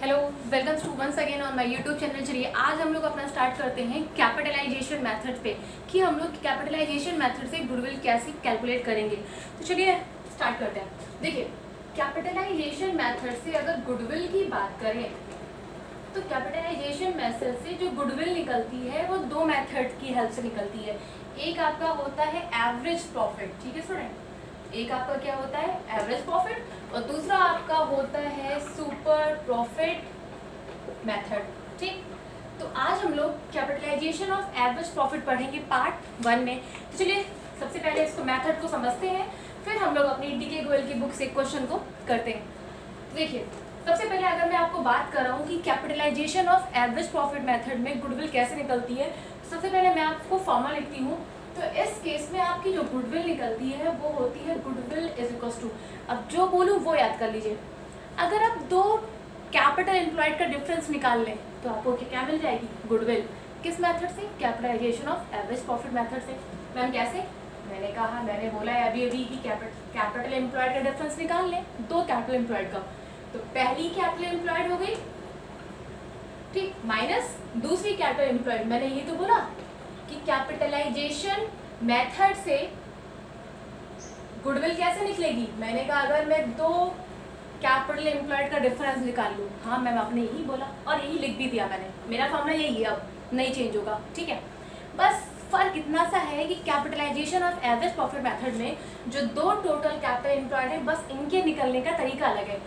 Hello, welcome to once again on my YouTube channel. चलिए आज हम लोग अपना स्टार्ट करते हैं कैपिटलाइजेशन मेथड पे कि हम लोग कैपिटलाइजेशन मेथड से गुडविल कैसे कैलकुलेट करेंगे। तो चलिए स्टार्ट करते हैं। देखिए, कैपिटलाइजेशन मेथड से अगर गुडविल की बात करें तो कैपिटलाइजेशन मेथड से जो गुडविल निकलती है वो दो मेथड की हेल्प से निकलती है। एक आपका होता है एवरेज प्रॉफिट, ठीक है स्टूडेंट, एक आपका क्या होता है एवरेज प्रॉफिट, और दूसरा आपका होता है सुपर प्रॉफिट मेथड। ठीक, तो आज हम लोग कैपिटलाइजेशन ऑफ एवरेज प्रॉफिट पढ़ेंगे पार्ट 1 में। तो चलिए सबसे पहले इसको मेथड को समझते हैं, फिर हम लोग अपनी डीके गोयल की बुक से क्वेश्चन को करते हैं। तो देखिए, सबसे पहले अगर मैं आपको बात कर रहा हूँ कि capitalisation of average profit method में गुडविल कैसे निकलती है, सबसे पहले मैं आपको फॉर्मूला लिखती हूँ। तो इस केस में आपकी जो गुडविल निकलती है वो होती है गुडविल इज इक्वल्स टू, अब जो बोलूँ वो याद कर लीजिए। अगर आप दो कैपिटल एम्प्लॉयड का डिफरेंस निकाल लें तो आपको क्या मिल जाएगी गुडविल। किस मेथड से? Capitalisation of average profit method से। मैम कैसे? मैंने बोला है अभी कि कैपिटल एम्प्लॉयड का डिफरेंस निकाल लें, दो कैपिटल एम्प्लॉयड का। तो पहली कैपिटल एम्प्लॉयड हो गई, ठीक, माइनस दूसरी कैपिटल एम्प्लॉयड। मैंने यही तो बोला कि कैपिटलाइजेशन मेथड से गुडविल कैसे निकलेगी। मैंने कहा अगर मैं दो कैपिटल एम्प्लॉयड का डिफरेंस निकाल लूँ। हाँ मैम आपने यही बोला और यही लिख भी दिया मैंने, मेरा फॉर्मूला यही है, अब नहीं चेंज होगा, ठीक है। बस फर्क इतना सा है कि capitalisation of average profit method में जो दो टोटल कैपिटल एम्प्लॉयड है बस इनके निकलने का तरीका अलग है।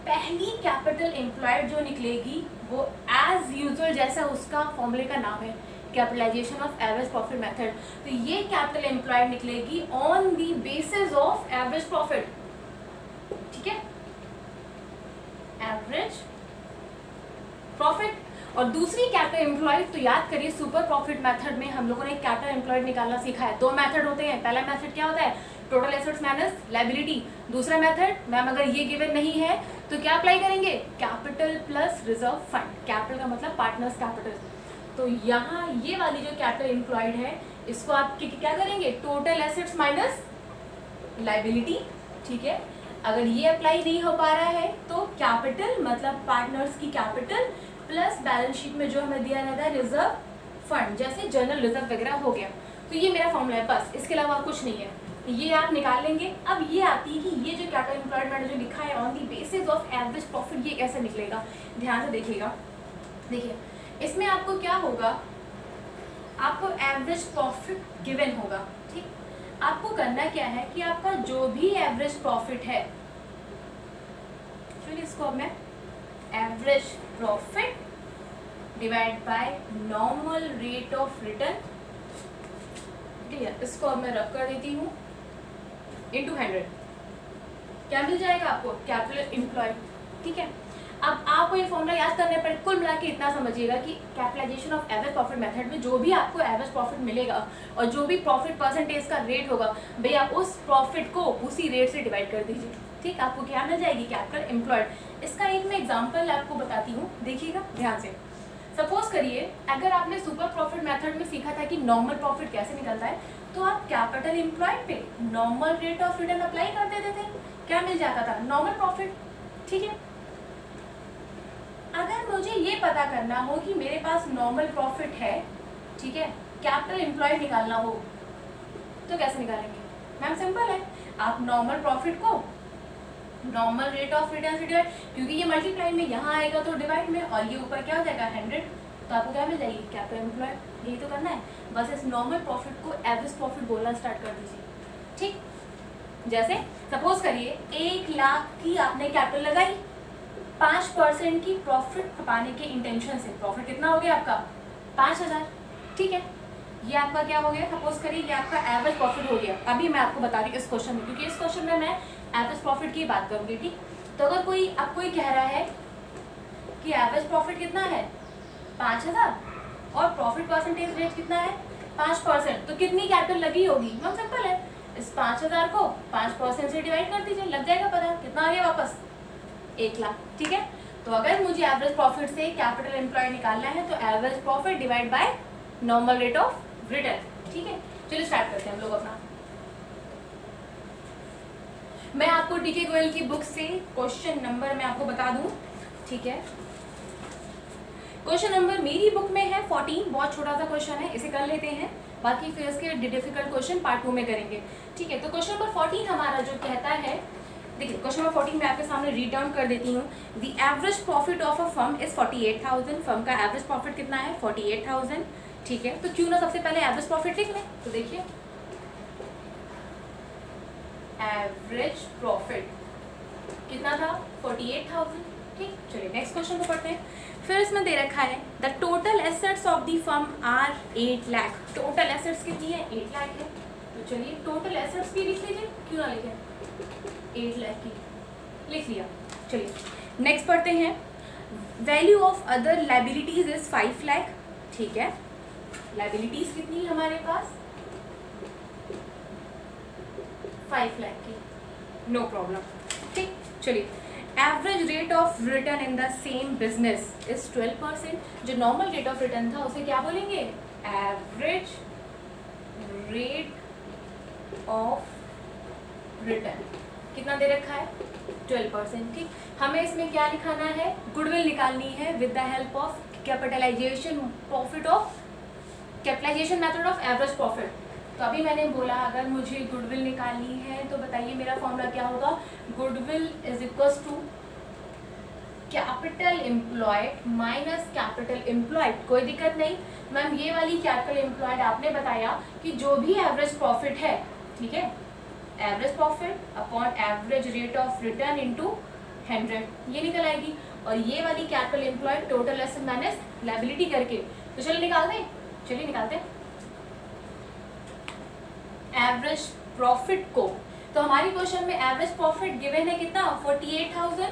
पहली कैपिटल एम्प्लॉयड जो निकलेगी वो एज यूजुअल जैसा उसका फॉर्मूले का नाम है capitalisation of average profit method. तो ये कैपिटल एम्प्लॉयड निकलेगी on the basis of average profit, ठीक है, एवरेज प्रॉफिट। और दूसरी कैपिटल एम्प्लॉयड तो याद करिए सुपर प्रॉफिट मेथड में हम लोगों ने कैपिटल एम्प्लॉयड निकालना सीखा है। दो मेथड होते हैं, पहला मेथड क्या होता है टोटल एसेट्स माइनस लायबिलिटी। दूसरा मेथड मैम अगर ये गिवन नहीं है तो क्या अप्लाई करेंगे capital plus reserve fund. Capital का मतलब पार्टनर्स कैपिटल। तो यहाँ ये वाली जो कैपिटल एम्प्लॉयड है इसको आप क्या करेंगे टोटल एसेट्स माइनस लायबिलिटी, ठीक है। अगर ये अप्लाई नहीं हो पा रहा है तो कैपिटल मतलब पार्टनर्स की कैपिटल प्लस बैलेंस शीट में जो हमें दिया रहता है रिजर्व फंड, जैसे जनरल रिजर्व वगैरह हो गया। तो ये मेरा फॉर्मूला है, बस इसके अलावा कुछ नहीं है, ये आप निकाल लेंगे। अब ये आती है कि ये जो कैपिटल एम्प्लॉयड मैंने जो लिखा है on the basis of average profit, ये कैसे निकलेगा, ध्यान से देखिएगा। देखिए इसमें आपको क्या होगा, आपको एवरेज प्रॉफिट गिवन होगा, ठीक। आपको करना क्या है कि आपका जो भी एवरेज प्रॉफिट है, चलिए इसको अब मैं average profit divide by normal rate of return, ठीक है, इसको अब मैं रख कर देती हूँ इनटू 100। क्या मिल जाएगा आपको कैपिटल एम्प्लॉयड, ठीक है। अब आपको ये फॉर्मूला याद करने पर कुल मिला के इतना समझिएगा कि capitalisation of average profit method में जो भी आपको एवरेज प्रॉफिट मिलेगा और जो भी प्रॉफिट परसेंटेज का रेट होगा भैया उस प्रॉफिट को उसी रेट से डिवाइड कर दीजिए, ठीक। आपको क्या मिल जाएगी कैपिटल एम्प्लॉयड। इसका एक मैं एग्जाम्पल आपको बताती हूँ, देखिएगा ध्यान से। सपोज करिए अगर आपने सुपर प्रॉफिट मेथड में सीखा था कि नॉर्मल प्रॉफिट कैसे निकलता है, तो आप कैपिटल एम्प्लॉयड पे normal rate of return apply कर देते थे, क्या मिल जाता था नॉर्मल प्रॉफिट, ठीक है। अगर मुझे ये पता करना हो कि मेरे पास नॉर्मल प्रॉफिट है, ठीक है, कैपिटल एम्प्लॉयड निकालना हो तो कैसे निकालेंगे मैम? सिंपल है, आप नॉर्मल प्रॉफिट को नॉर्मल रेट ऑफ रिटर्न से डिवाइड, क्योंकि ये मल्टीप्लाई में यहाँ आएगा तो डिवाइड में, और ये ऊपर क्या हो जाएगा 100, तो आपको क्या मिल जाएगी कैपिटल एम्प्लॉयड। यही तो करना है, बस इस नॉर्मल प्रॉफिट को एवरेज प्रॉफिट बोलना स्टार्ट कर दीजिए, ठीक। जैसे सपोज करिए 1 लाख की आपने कैपिटल लगाई, 5% की प्रॉफिट पाने के इंटेंशन से, प्रॉफिट कितना हो गया आपका 5000, ठीक है। ये आपका क्या हो गया, सपोज करिए ये आपका एवरेज प्रॉफिट हो गया। अभी मैं आपको बता रही हूँ इस क्वेश्चन में, क्योंकि इस क्वेश्चन में मैं एवरेज प्रॉफिट की बात करूँगी, ठीक। तो अगर कोई कह रहा है कि एवरेज प्रॉफिट कितना है 5000 और प्रॉफिट परसेंटेज रेट कितना है 5%, तो कितनी कैपिटल लगी होगी मैम? सिंपल है, इस 5000 को 5% से डिवाइड कर दीजिए, लग जाएगा पता कितना आ गया वापस 1 लाख, ठीक है। तो अगर मुझे एवरेज प्रॉफिट से कैपिटल एम्प्लॉयड निकालना है तो average profit divide by normal rate of return, ठीक है। चलिए स्टार्ट करते हैं हम लोग अपना। मैं आपको डीके गोयल की बुक से क्वेश्चन नंबर मैं आपको बता दूं, ठीक है। क्वेश्चन नंबर मेरी बुक में है 14, बहुत छोटा सा क्वेश्चन है, इसे कर लेते हैं, बाकी फिर इसके डिफिकल्ट क्वेश्चन पार्ट 2 में करेंगे। ठीक है, तो क्वेश्चन नंबर 14 हमारा जो कहता है, देखिए क्वेश्चन नंबर 14 मैं आपके सामने रीड डाउन कर देती हूँ। The average profit of a firm is 48,000। Firm का एवरेज प्रॉफिट कितना है? 48,000। ठीक है, तो क्यों ना सबसे पहले एवरेज प्रॉफिट लिख लें। तो देखिए एवरेज प्रॉफिट कितना था? 48,000। ठीक, चलिए नेक्स्ट क्वेश्चन को पढ़ते हैं। फिर इसमें दे रखा है the total assets of the firm are 8 lakh. Total assets कितनी है? 8 लाख है। तो चलिए टोटल एसेट्स भी लिख लीजिए, क्यों ना लिखें, 8 लाख की लिख लिया। चलिए नेक्स्ट पढ़ते हैं। Value of other liabilities is 5 lakh. ठीक है, लाइबिलिटीज कितनी है हमारे पास? 5 लाख की, नो प्रॉब्लम। ठीक, चलिए average rate of return in the same business is 12%। जो नॉर्मल रेट ऑफ रिटर्न था उसे क्या बोलेंगे? Average rate of return. कितना दे रखा है? 12%। ठीक, हमें इसमें क्या निकालना है? गुडविल निकालनी है with the help of capitalisation profit of capitalisation method of average profit. तो अभी मैंने बोला अगर मुझे गुडविल निकालनी है तो बताइए मेरा फॉर्मूला क्या होगा? Goodwill is equals to capital employed minus capital employed. कोई दिक्कत नहीं मैम, ये वाली कैपिटल एम्प्लॉयड आपने बताया कि जो भी एवरेज प्रॉफिट है, ठीक है, average profit upon average rate of return into 100 ये निकल आएगी। और ये वाली capital employed total asset minus liability करके, तो चलिए निकालते हैं, चलिए निकालते हैं एवरेज प्रॉफिट को। तो हमारी क्वेश्चन में एवरेज प्रॉफिट गिवन है कितना? 48,000।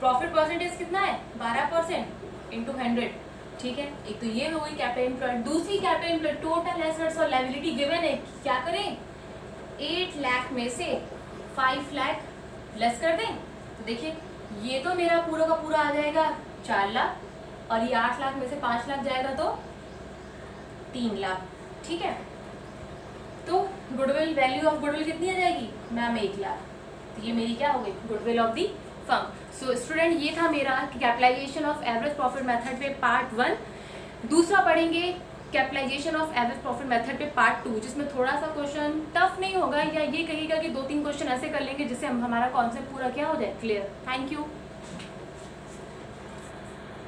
प्रॉफिट परसेंटेज कितना है? 12% इंटू 100। ठीक है, एक तो ये हो गई कैपिटल एम्प्लॉयड। दूसरी कैपिटल एम्प्लॉयड टोटल एसेट्स और लायबिलिटी गिवन है, क्या करें? 8 लाख में से 5 लाख लेस कर दें। तो देखिए ये तो मेरा पूरा का पूरा आ जाएगा 4 लाख, और ये 8 लाख में से 5 लाख जाएगा तो 3 लाख। ठीक है, तो गुडविल वैल्यू ऑफ गुडविल कितनी आ जाएगी मैम? 1 लाख। तो ये मेरी क्या हो गई? Goodwill of the firm. So student ये था मेरा capitalisation of average profit method पे पार्ट 1। दूसरा पढ़ेंगे capitalisation of average profit method पे पार्ट 2, जिसमें थोड़ा सा क्वेश्चन टफ नहीं होगा, या ये कहेगा कि 2-3 क्वेश्चन ऐसे कर लेंगे जिससे हमारा कॉन्सेप्ट पूरा क्या हो जाए? क्लियर। Thank you.